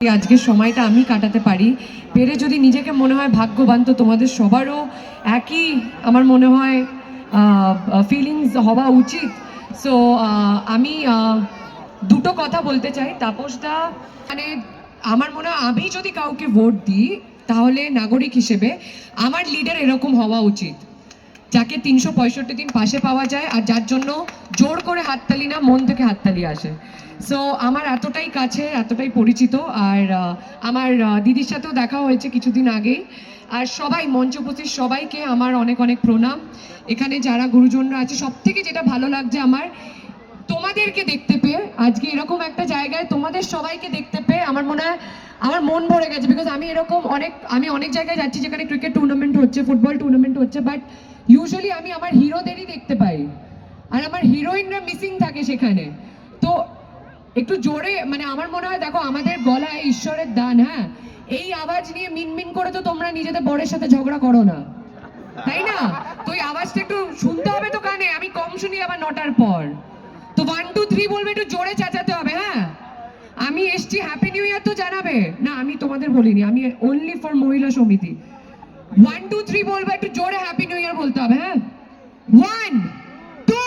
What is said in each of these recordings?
আজকের সময়টা আমি কাটাতে পারি পেরে যদি নিজেকে মনে হয় ভাগ্যবান তো তোমাদের সবারও একই আমার মনে হয় ফিলিংস হওয়া উচিত। সো আমি দুটো কথা বলতে চাই। তাপসদা মানে আমার মনে হয় আমি যদি কাউকে ভোট দিই তাহলে নাগরিক হিসেবে আমার লিডার এরকম হওয়া উচিত, যাকে 365 দিন পাশে পাওয়া যায় আর যার জন্য জোর করে হাততালি না মন থেকে হাততালি আসে। সো আমার এতটাই কাছে এতটাই পরিচিত। আর আমার দিদির সাথেও দেখা হয়েছে কিছুদিন আগেই। আর সবাই মঞ্চ উপস্থিত সবাইকে আমার অনেক অনেক প্রণাম। এখানে যারা গুরুজনরা আছে সব থেকে যেটা ভালো লাগছে আমার তোমাদেরকে দেখতে পেয়ে, আজকে এরকম একটা জায়গায় তোমাদের সবাইকে দেখতে পেয়ে আমার মনে হয় আমার মন ভরে গেছে। বিকজ আমি এরকম আমি অনেক জায়গায় যাচ্ছি যেখানে ক্রিকেট টুর্নামেন্ট হচ্ছে, ফুটবল টুর্নামেন্ট হচ্ছে, বাট ইউজুয়ালি আমি আমার হিরোদেরই দেখতে পাই আর আমার হিরোইনরা মিসিং থাকে সেখানে। তো একটু জোরে মানে আমার মনে হয় দেখো আমাদের গলায় ঈশ্বরের দান, হ্যাঁ, এই আওয়াজ নিয়ে মিনমিন করে তো তোমরা নিজেদের বরের সাথে ঝগড়া করো না, তাই না? তো এই আওয়াজটা একটু শুনতে হবে তো কানে। আমি কম শুনি আবার 9টার পর। তো 1 2 3 বলবে, একটু জোরে চেঁচাতে হবে। হ্যাঁ, আমি এসছি হ্যাপি নিউ ইয়ার তো জানাবে না, আমি তোমাদের বলিনি, আমি অনলি ফর মহিলা সমিতি। 1 2 3 বলবে, একটু জোরে হ্যাপি নিউ ইয়ার বলতে হবে। হ্যাঁ, 1 2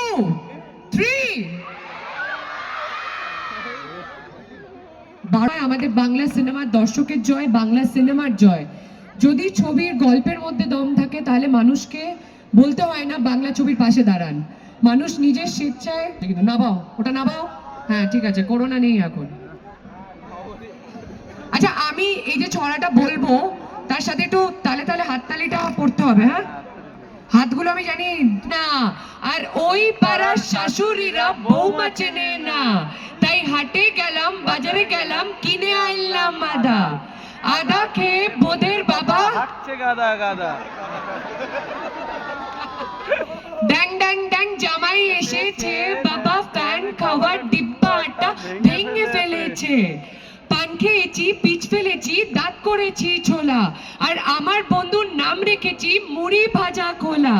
3। আমাদের বাংলা সিনেমার দর্শকের জয়, বাংলা সিনেমার জয়। যদি ছবির গল্পের মধ্যে দম থাকে তাহলে মানুষকে বলতে হয় না বাংলা ছবির পাশে দাঁড়ান। মানুষ নিজের স্বেচ্ছায় কিন্তু নাবাও, ওটা নাবাও। হ্যাঁ ঠিক আছে, করোনা নেই এখন। আচ্ছা, আমি এই যে ছড়াটা বলবো তার সাথে একটু তালে তালে হাততালিটা পড়তে হবে। হ্যাঁ, হাতগুলো আমি জানি না। আর ওই পাড়ার শাশুড়িরা বৌমা চেনে না, তাই হাটে গেলাম বাজারে গেলাম কিনে আনলাম আদা। আদা খেয়ে বোদের বাবা হাঁটছে গাদা গাদা। ড্যাং ড্যাং ড্যাং জামাই এসেছে, বাবা ফ্যান খাওয়ার ডিব্বাটা ভেঙে ফেলেছে। পান খেয়েছি, পিচ ফেলেছি, দাঁত করেছি ছোলা, আর আমার বন্ধুর নাম রেখেছি মুড়ি ভাজা খোলা।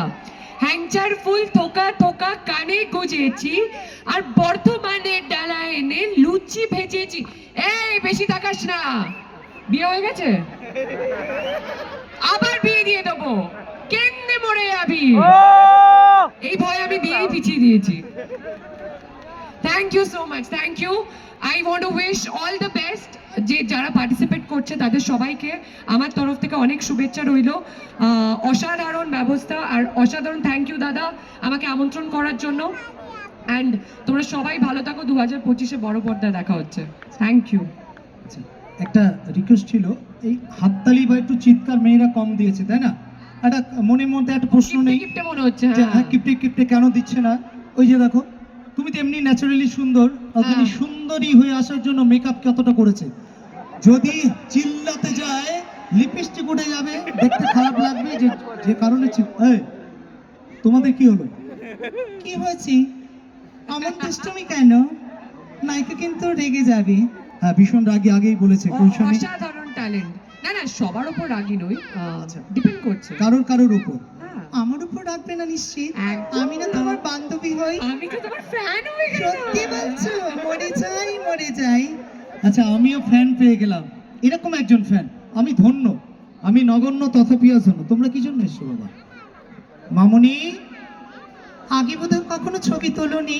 হ্যাংচার ফুল থোকা থোকা কানে গুজেছি, আর বর্ধমানের ডালা এনে লুচি ভেজেছি। এই বেশি তাকাস না, বিয়ে হয়ে গেছে, আবার বিয়ে দিয়ে দেবো, কেন্দ্রে মরে যাবি। এই ভয় আমি বিয়েই পিছিয়ে দিয়েছি। Thank you so much, thank you. I want to wish all the best. যে যারা পার্টিসিপেট করছে তাদের সবাইকে আমার তরফ থেকে অনেক শুভেচ্ছা রইল। অসাধারণ ব্যবস্থা আর অসাধারণ থ্যাংক ইউ দাদা আমাকে আমন্ত্রণ করার জন্য। অ্যান্ড তোমরা সবাই ভালো থাকো, 2025-এ বড় পর্দায় দেখা হচ্ছে। Thank you. একটা রিকোয়েস্ট ছিল, এই হাততালি বা একটু চিৎকার মেয়েরা কম দিয়েছে তাই না? একটা মনের মধ্যে একটা প্রশ্ন নেই মনে হচ্ছে হ্যাঁ কিপটে কিপটে কেন দিচ্ছে না? ওই যে দেখো, তুমি তো এমনি ন্যাচারালি সুন্দর, আপনি সুন্দরী হয়ে আসার জন্য মেকআপ কতটা করেছে। যদি চিল্লাতে যায় লিপস্টিক উঠে যাবে, দেখতে খারাপ লাগবে, যে কারণে তোমাদের কি হলো, কি হয়েছে, আমার দুষ্টুমি কেন, নায়িকা কিন্তু রেগে যাবে। হ্যাঁ, ভীষণ রাগী, আগেই বলেছে। অসাধারণ ট্যালেন্ট। না না, সবার উপর রাগী নই, ডিপেন্ড করছে কারোর উপর। আমার উপর রাখবে না নিশ্চিত, আমি না তোমার বান্ধবী হই, আমি তো তোমার ফ্যান হয়ে গেলাম। সত্যি বলছো? মরে যাই। আচ্ছা, আমিও ফ্যান পেয়ে গেলাম, এরকম একজন ফ্যান। আমি ধন্য, আমি নগণ্য তথাপিও ধন্য। তোমরা কি জন্য এসছো বাবা? মামুনি, আগে বোধহয় কখনো ছবি তোলোনি।